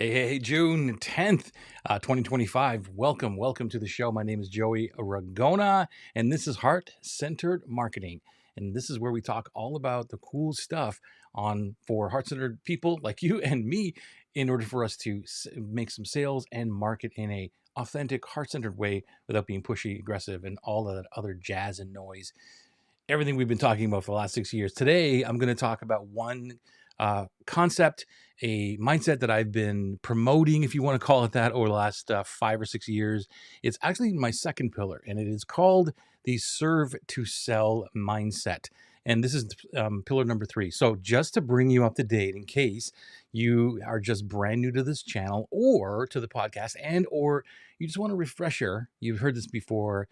Hey, June 10th, 2025. Welcome to the show. My name is Joey Ragona, and this is Heart-Centered Marketing. And this is where we talk all about the cool stuff for heart-centered people like you and me in order for us to make some sales and market in a authentic, heart-centered way without being pushy, aggressive, and all of that other jazz and noise. Everything we've been talking about for the last 6 years. Today, I'm going to talk about one concept, a mindset that I've been promoting, if you want to call it that, over the last 5 or 6 years. It's actually my second pillar, and it is called the serve to sell mindset. And this is pillar number 3. So just to bring you up to date, in case you are just brand new to this channel or to the podcast, and or you just want a refresher, you've heard this before,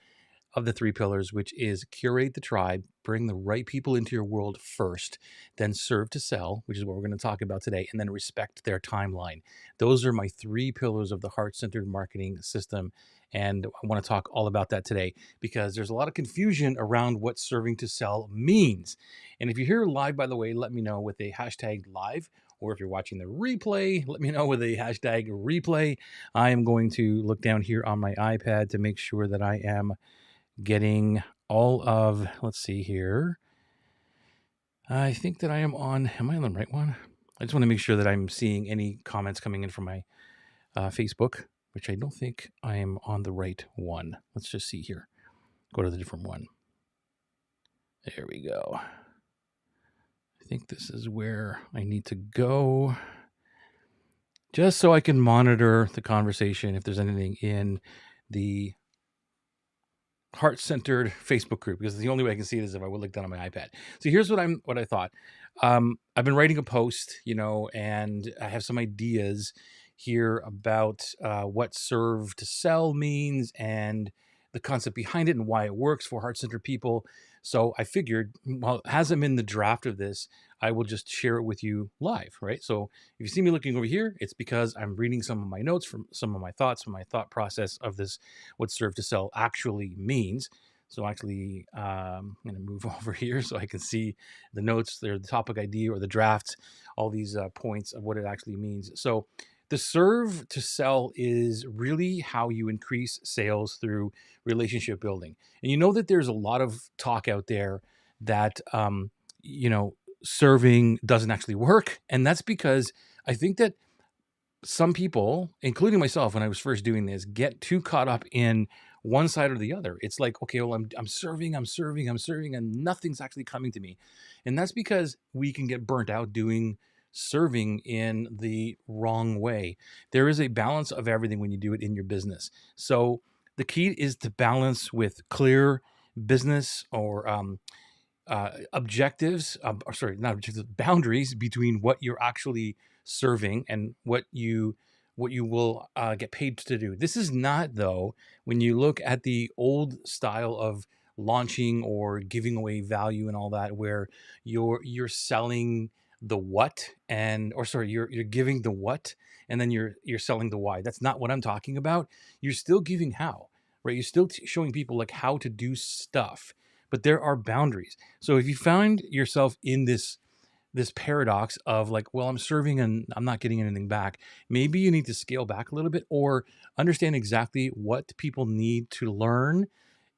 of the 3 pillars, which is curate the tribe, bring the right people into your world first, then serve to sell, which is what we're going to talk about today, and then respect their timeline. Those are my 3 pillars of the heart-centered marketing system. And I want to talk all about that today because there's a lot of confusion around what serving to sell means. And if you're here live, by the way, let me know with a hashtag live, or if you're watching the replay, let me know with a hashtag replay. I am going to look down here on my iPad to make sure that I am getting all of, let's see here. I think that am I on the right one? I just want to make sure that I'm seeing any comments coming in from my Facebook, which I don't think I am on the right one. Let's just see here. Go to the different one. There we go. I think this is where I need to go, just so I can monitor the conversation if there's anything in the heart-centered Facebook group, because the only way I can see it is if I would look down on my iPad. So here's what I thought. I've been writing a post, and I have some ideas here about what serve to sell means and the concept behind it and why it works for heart-centered people. So I figured, well, as I'm in the draft of this, I will just share it with you live, right? So if you see me looking over here, it's because I'm reading some of my notes from some of my thoughts, from my thought process of this, what serve to sell actually means. So actually, I'm going to move over here so I can see the notes, the topic ID or the drafts, all these points of what it actually means. So the serve to sell is really how you increase sales through relationship building. And you know that there's a lot of talk out there that, serving doesn't actually work. And that's because I think that some people, including myself, when I was first doing this, get too caught up in one side or the other. It's like, okay, well, I'm serving, and nothing's actually coming to me. And that's because we can get burnt out doing serving in the wrong way. There is a balance of everything when you do it in your business. So the key is to balance with clear business or objectives, or sorry, not objectives, boundaries between what you're actually serving and what you will get paid to do. This is not, though, when you look at the old style of launching or giving away value and all that, where you're selling the what you're giving the what and then you're selling the why. That's not what I'm talking about. You're still giving how, right? You're still showing people like how to do stuff, but there are boundaries. So if you find yourself in this paradox of like, well, I'm serving and I'm not getting anything back, maybe you need to scale back a little bit or understand exactly what people need to learn.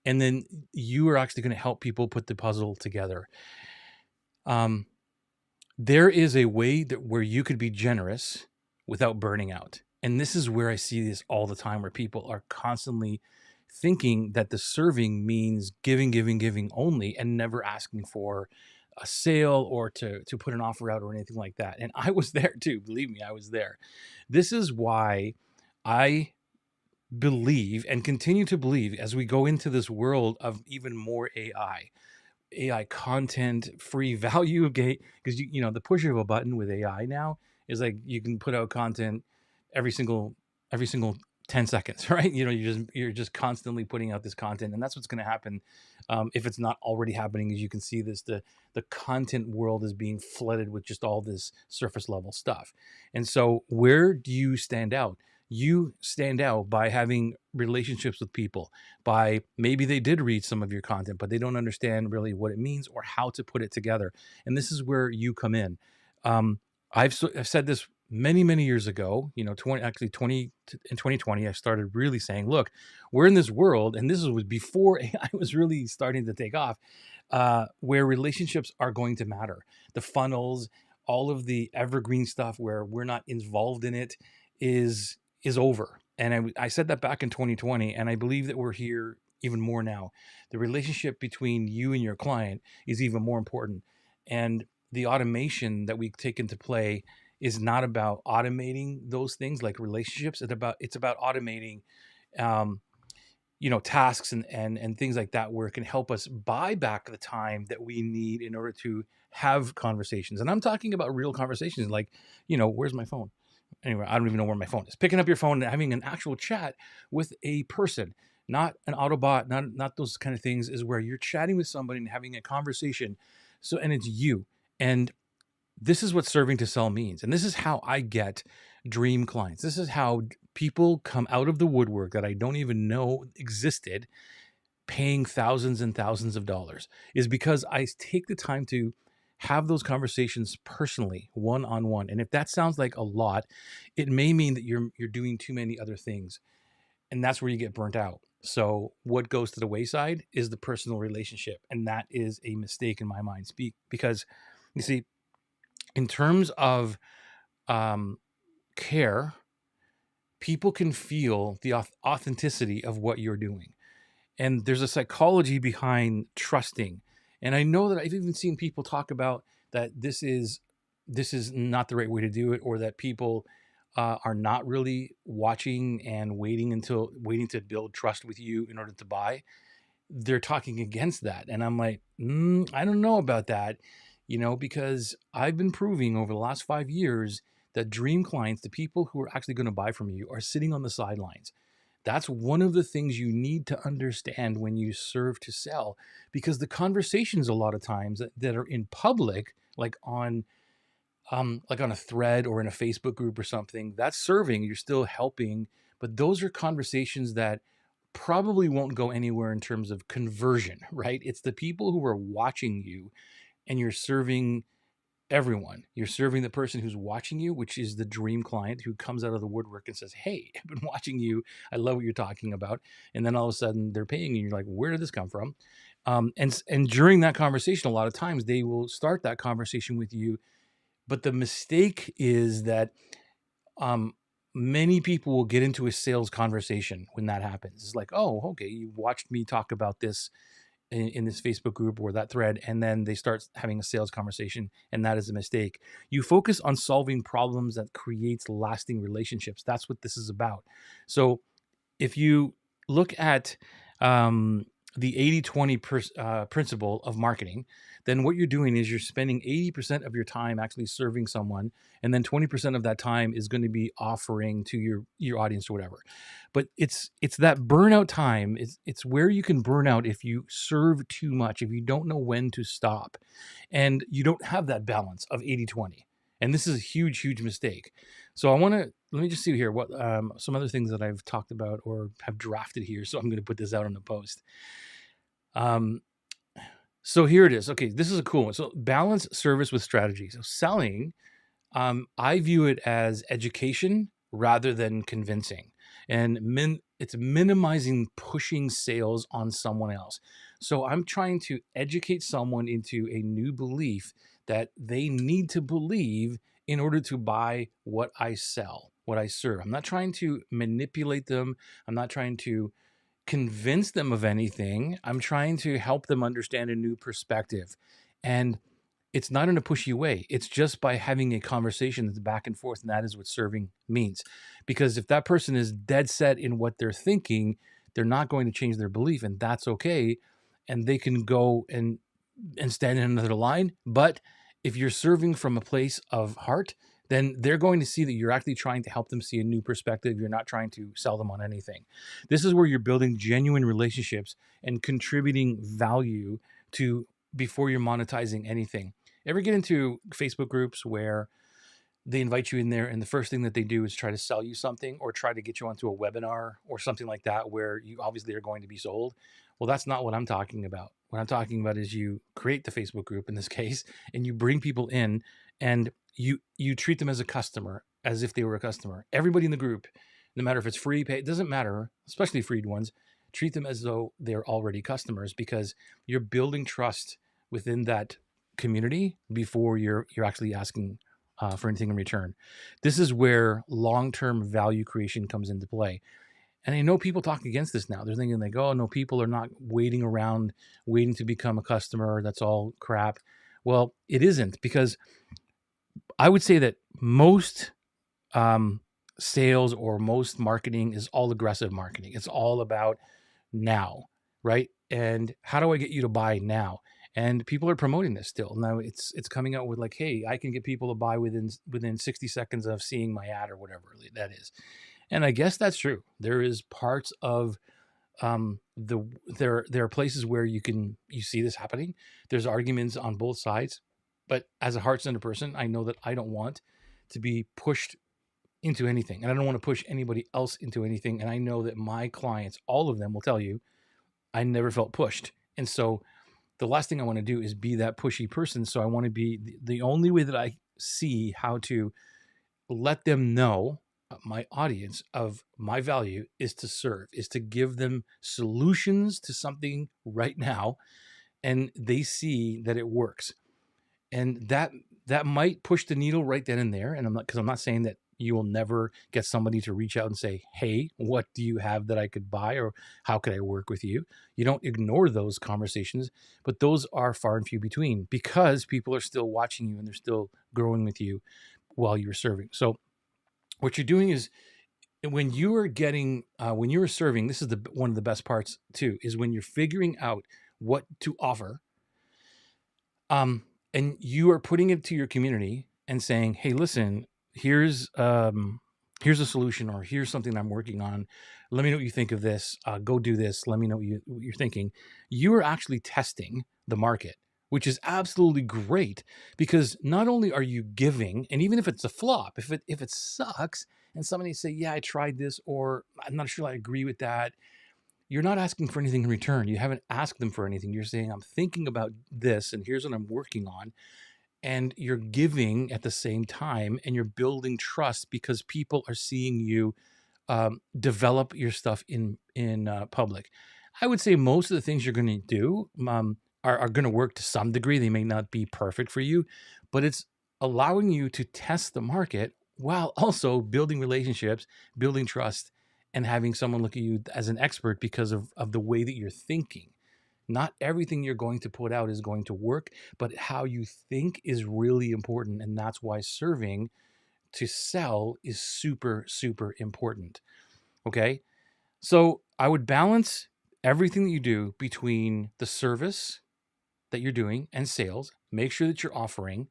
And then you are actually going to help people put the puzzle together. There is a way where you could be generous without burning out. And this is where I see this all the time, where people are constantly thinking that the serving means giving only and never asking for a sale or to put an offer out or anything like that. And I was there too. Believe me, I was there. This is why I believe and continue to believe as we go into this world of even more AI content, free value gate, because the push of a button with AI now is like you can put out content every single 10 seconds, right? You're just constantly putting out this content, and that's what's going to happen if it's not already happening. As you can see, the content world is being flooded with just all this surface level stuff. And so where do you stand out? You stand out by having relationships with people, by maybe they did read some of your content, but they don't understand really what it means or how to put it together. And this is where you come in. I've said this many years ago, 2020, I started really saying, look, we're in this world, and this was before AI was really starting to take off, where relationships are going to matter. The funnels, all of the evergreen stuff where we're not involved in it is over. And I said that back in 2020, and I believe that we're here even more now. The relationship between you and your client is even more important. And the automation that we take into play is not about automating those things like relationships. It's about automating um, tasks and things like that, where it can help us buy back the time that we need in order to have conversations. And I'm talking about real conversations, like, where's my phone? Anyway, I don't even know where my phone is. Picking up your phone and having an actual chat with a person, not an Autobot, not those kind of things, is where you're chatting with somebody and having a conversation. So, and it's you. And this is what serving to sell means. And this is how I get dream clients. This is how people come out of the woodwork that I don't even know existed, paying thousands and thousands of dollars, is because I take the time to have those conversations personally, one on one. And if that sounds like a lot, it may mean that you're doing too many other things. And that's where you get burnt out. So what goes to the wayside is the personal relationship. And that is a mistake in my mind. Because you see, in terms of care, people can feel the authenticity of what you're doing. And there's a psychology behind trusting. And I know that I've even seen people talk about that this is not the right way to do it, or that people are not really watching and waiting to build trust with you in order to buy. They're talking against that. And I'm like, I don't know about that, because I've been proving over the last 5 years that dream clients, the people who are actually going to buy from you, are sitting on the sidelines. That's one of the things you need to understand when you serve to sell, because the conversations a lot of times that are in public, like on a thread or in a Facebook group or something, that's serving, you're still helping, but those are conversations that probably won't go anywhere in terms of conversion, right? It's the people who are watching you, and you're serving everyone. You're serving the person who's watching you, which is the dream client who comes out of the woodwork and says, hey, I've been watching you. I love what you're talking about. And then all of a sudden they're paying you. And you're like, where did this come from? And during that conversation, a lot of times they will start that conversation with you. But the mistake is that um, many people will get into a sales conversation when that happens. It's like, oh, okay, you watched me talk about this in this Facebook group or that thread, and then they start having a sales conversation, and that is a mistake. You focus on solving problems that creates lasting relationships. That's what this is about. So if you look at the 80-20 principle of marketing, then what you're doing is you're spending 80% of your time actually serving someone, and then 20% of that time is going to be offering to your audience or whatever. But it's that burnout time. It's where you can burn out if you serve too much, if you don't know when to stop, and you don't have that balance of 80-20. And this is a huge mistake. So let me just see here what some other things that I've talked about or have drafted here. So I'm going to put this out on the post. So here it is. Okay, this is a cool one. So balance service with strategy. So selling, I view it as education rather than convincing, and it's minimizing pushing sales on someone else. So I'm trying to educate someone into a new belief that they need to believe in order to buy what I sell, what I serve. I'm not trying to manipulate them. I'm not trying to convince them of anything. I'm trying to help them understand a new perspective. And it's not in a pushy way. It's just by having a conversation that's back and forth. And that is what serving means. Because if that person is dead set in what they're thinking, they're not going to change their belief, and that's okay. And they can go and stand in another line. But if you're serving from a place of heart, then they're going to see that you're actually trying to help them see a new perspective. You're not trying to sell them on anything. This is where you're building genuine relationships and contributing value to before you're monetizing anything. Ever get into Facebook groups where they invite you in there, and the first thing that they do is try to sell you something or try to get you onto a webinar or something like that, where you obviously are going to be sold? Well, that's not what I'm talking about. What I'm talking about is you create the Facebook group in this case, and you bring people in, and you treat them as a customer. as if they were a customer. Everybody in the group, no matter if it's free, pay, it doesn't matter, especially freed ones, treat them as though they're already customers, because you're building trust within that community before you're actually asking for anything in return. This is where long-term value creation comes into play. And I know people talk against this now. They're thinking like, oh, no, people are not waiting around, waiting to become a customer. That's all crap. Well, it isn't, because I would say that most sales or most marketing is all aggressive marketing. It's all about now, right? And how do I get you to buy now? And people are promoting this still. Now it's coming out with like, hey, I can get people to buy within 60 seconds of seeing my ad or whatever that is. And I guess that's true. There is parts of there are places where you see this happening. There's arguments on both sides, but as a heart-centered person, I know that I don't want to be pushed into anything, and I don't want to push anybody else into anything. And I know that my clients, all of them, will tell you I never felt pushed. And so the last thing I want to do is be that pushy person. So I want to be the only way that I see how to let them know, my audience, of my value is to serve, is to give them solutions to something right now, and they see that it works. And that might push the needle right then and there. And I'm not saying that you will never get somebody to reach out and say, hey, what do you have that I could buy, or how could I work with you? You don't ignore those conversations, but those are far and few between, because people are still watching you and they're still growing with you while you're serving. So what you're doing is, when you are serving, this is one of the best parts too, is when you're figuring out what to offer, and you are putting it to your community and saying, hey, listen, here's a solution, or here's something I'm working on. Let me know what you think of this. Go do this. Let me know what you're thinking. You are actually testing the market, which is absolutely great, because not only are you giving, and even if it's a flop, if it sucks and somebody say, yeah, I tried this, or I'm not sure I agree with that, you're not asking for anything in return. You haven't asked them for anything. You're saying, I'm thinking about this, and here's what I'm working on. And you're giving at the same time, and you're building trust, because people are seeing you develop your stuff in public. I would say most of the things you're going to do are going to work to some degree. They may not be perfect for you, but it's allowing you to test the market while also building relationships, building trust, and having someone look at you as an expert because of the way that you're thinking. Not everything you're going to put out is going to work, but how you think is really important. And that's why serving to sell is super, super important. Okay. So I would balance everything that you do between the service that you're doing and sales. Make sure that you're offering.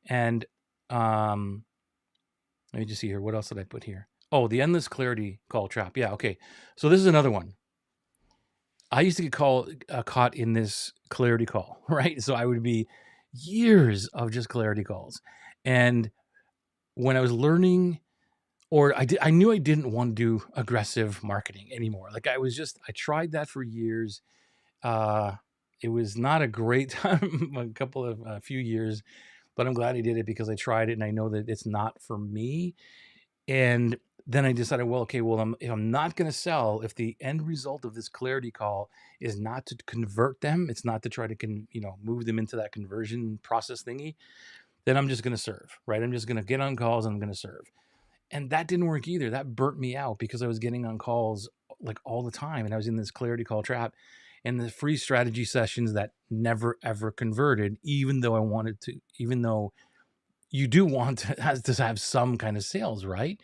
And let me just see here. What else did I put here? Oh, the endless clarity call trap. Yeah. Okay. So this is another one. I used to get caught in this clarity call, right? So I would be years of just clarity calls. And when I was learning, or I knew I didn't want to do aggressive marketing anymore. Like I tried that for years. It was not a great time, a few years, but I'm glad I did it, because I tried it and I know that it's not for me. And then I decided, well, okay, well, if I'm not going to sell, if the end result of this clarity call is not to convert them, it's not to try to move them into that conversion process thingy, then I'm just going to serve, right? I'm just going to get on calls and I'm going to serve. And that didn't work either. That burnt me out, because I was getting on calls like all the time, and I was in this clarity call trap, and the free strategy sessions that never ever converted, even though you do want to have some kind of sales, right?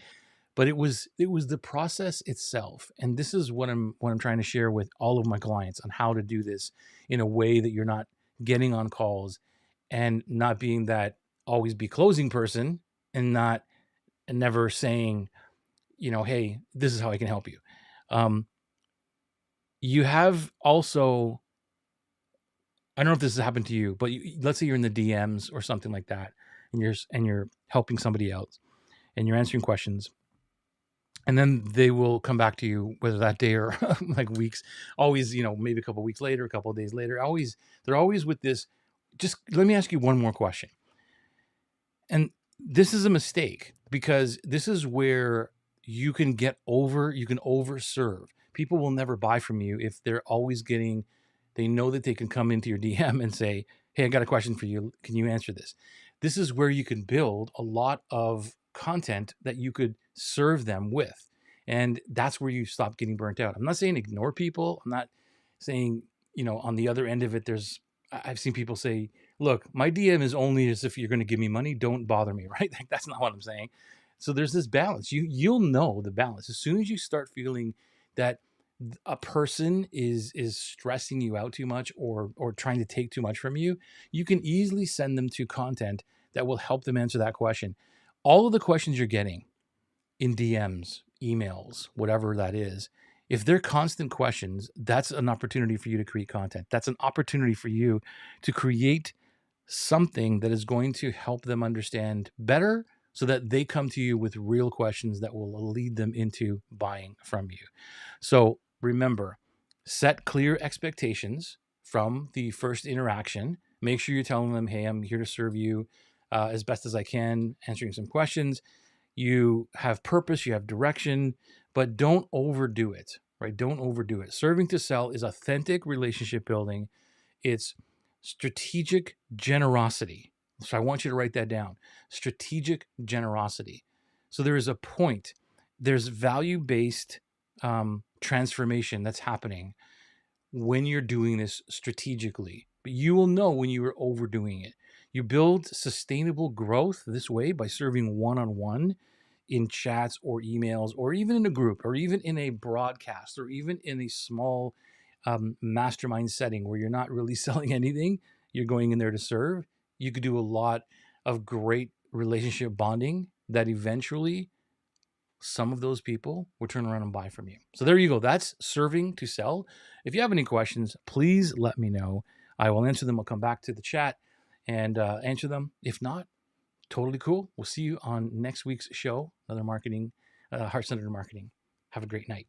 But it was the process itself. And this is what I'm trying to share with all of my clients on how to do this in a way that you're not getting on calls and not being that always be closing person, and never saying, hey, this is how I can help you. You have also, I don't know if this has happened to you, but let's say you're in the DMs or something like that, and you're helping somebody else and you're answering questions, and then they will come back to you, whether that day or like weeks, always, maybe a couple of weeks later, a couple of days later, they're always with this, just let me ask you one more question. And this is a mistake, because this is where you can overserve. People will never buy from you if they're always getting, they know that they can come into your DM and say, hey, I got a question for you. Can you answer this? This is where you can build a lot of content that you could serve them with. And that's where you stop getting burnt out. I'm not saying ignore people. I'm not saying, on the other end of it, I've seen people say, look, my DM is only as if you're going to give me money. Don't bother me, right? Like, that's not what I'm saying. So there's this balance. You'll know the balance as soon as you start feeling that a person is stressing you out too much, or trying to take too much from you. You can easily send them to content that will help them answer that question. All of the questions you're getting in DMs, emails, whatever that is, if they're constant questions, that's an opportunity for you to create content. That's an opportunity for you to create something that is going to help them understand better, so that they come to you with real questions that will lead them into buying from you. So remember, set clear expectations from the first interaction. Make sure you're telling them, hey, I'm here to serve you as best as I can, answering some questions. You have purpose, you have direction, but don't overdo it, right? Don't overdo it. Serving to sell is authentic relationship building. It's strategic generosity. So I want you to write that down. Strategic generosity. So there is a point. There's value-based transformation that's happening when you're doing this strategically. But you will know when you are overdoing it. You build sustainable growth this way by serving one-on-one in chats or emails, or even in a group, or even in a broadcast, or even in a small mastermind setting where you're not really selling anything. You're going in there to serve. You could do a lot of great relationship bonding that eventually some of those people will turn around and buy from you. So there you go. That's serving to sell. If you have any questions, please let me know. I will answer them. I'll come back to the chat and answer them. If not, totally cool. We'll see you on next week's show. Another heart-centered marketing. Have a great night.